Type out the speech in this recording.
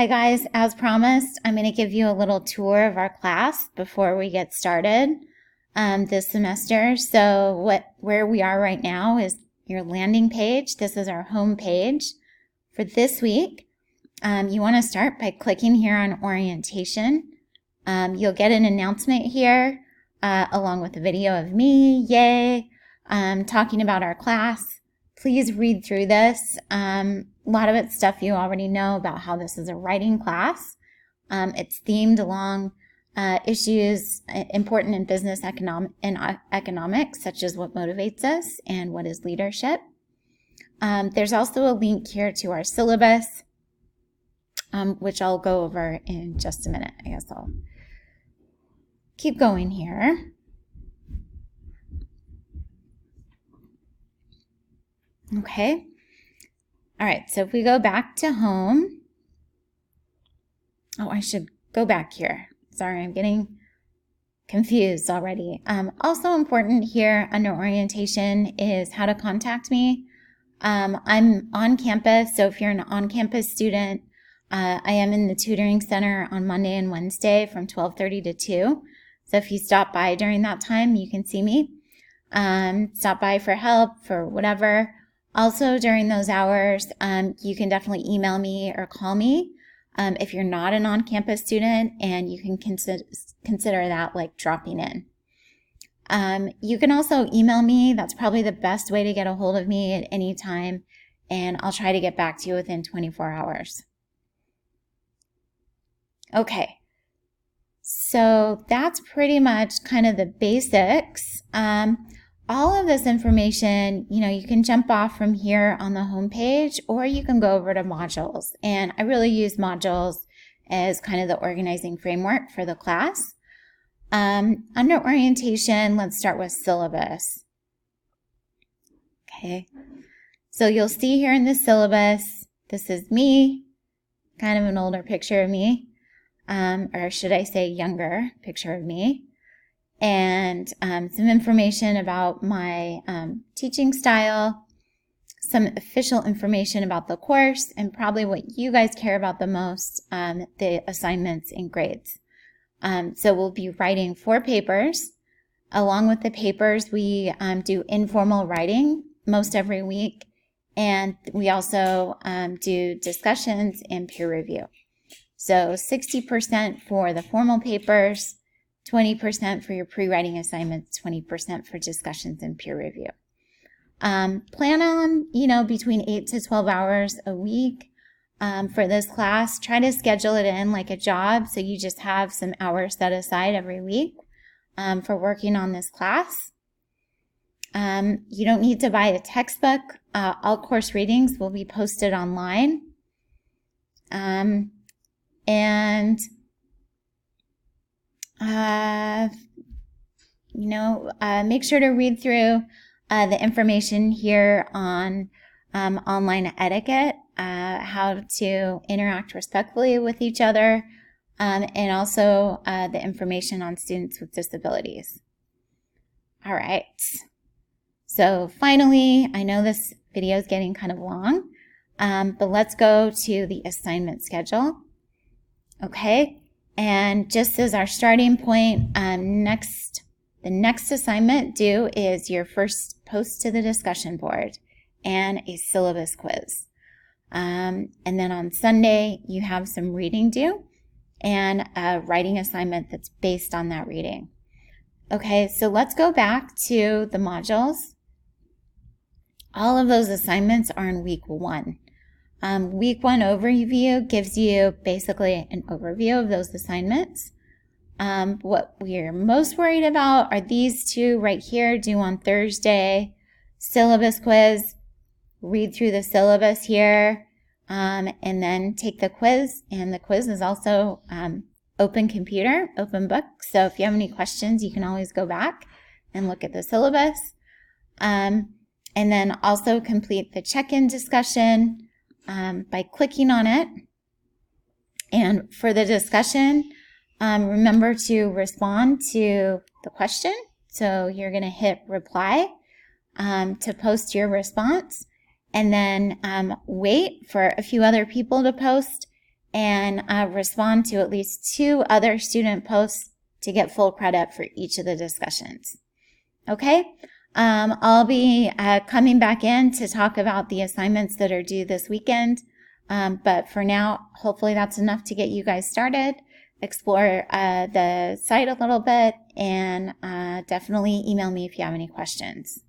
Hi guys, as promised, I'm going to give you a little tour of our class before we get started this semester. So where we are right now is your landing page. This is our home page. For this week, you want to start by clicking here on orientation. You'll get an announcement here along with a video of me, talking about our class. Please read through this. A lot of it's stuff you already know about how this is a writing class. It's themed along issues important in business economics, such as what motivates us and what is leadership. There's also a link here to our syllabus, which I'll go over in just a minute. I guess I'll keep going here. Okay. All right, so if we go back to home, I should go back here. Sorry, I'm getting confused already. Also important here under orientation is how to contact me. I'm on campus, so if you're an on-campus student, I am in the tutoring center on Monday and Wednesday from 12:30 to 2. So if you stop by during that time, you can see me. Stop by for help, for whatever. Also, during those hours, you can definitely email me or call me if you're not an on-campus student, and you can consider that like dropping in. You can also email me. That's probably the best way to get a hold of me at any time, and I'll try to get back to you within 24 hours. Okay, so that's pretty much kind of the basics. All of this information, you can jump off from here on the home page, or you can go over to modules. And I really use modules as kind of the organizing framework for the class. Under orientation, let's start with syllabus. Okay, so you'll see here in the syllabus, this is me, kind of an older picture of me, or should I say younger picture of me. And some information about my teaching style, some official information about the course, and probably what you guys care about the most, the assignments and grades. So we'll be writing 4 papers. Along with the papers, we do informal writing most every week, and we also do discussions and peer review. So 60% for the formal papers, 20% for your pre-writing assignments, 20% for discussions and peer review. Plan on, between 8 to 12 hours a week for this class. Try to schedule it in like a job, so you just have some hours set aside every week for working on this class. You don't need to buy a textbook. All course readings will be posted online. Make sure to read through the information here on online etiquette, how to interact respectfully with each other, and also the information on students with disabilities. All right. So finally, I know this video is getting kind of long, but let's go to the assignment schedule. Okay. And just as our starting point, the next assignment due is your first post to the discussion board and a syllabus quiz. And then on Sunday, you have some reading due and a writing assignment that's based on that reading. Okay, so let's go back to the modules. All of those assignments are in week 1. Week 1 overview gives you basically an overview of those assignments. What we're most worried about are these 2 right here, due on Thursday. Syllabus quiz, read through the syllabus here, and then take the quiz. And the quiz is also open computer, open book. So if you have any questions, you can always go back and look at the syllabus. And then also complete the check-in discussion by clicking on it. And for the discussion, remember to respond to the question. So you're going to hit reply to post your response, and then wait for a few other people to post, and respond to at least 2 other student posts to get full credit for each of the discussions. Okay? I'll be coming back in to talk about the assignments that are due this weekend. But for now, hopefully that's enough to get you guys started. Explore the site a little bit, and definitely email me if you have any questions.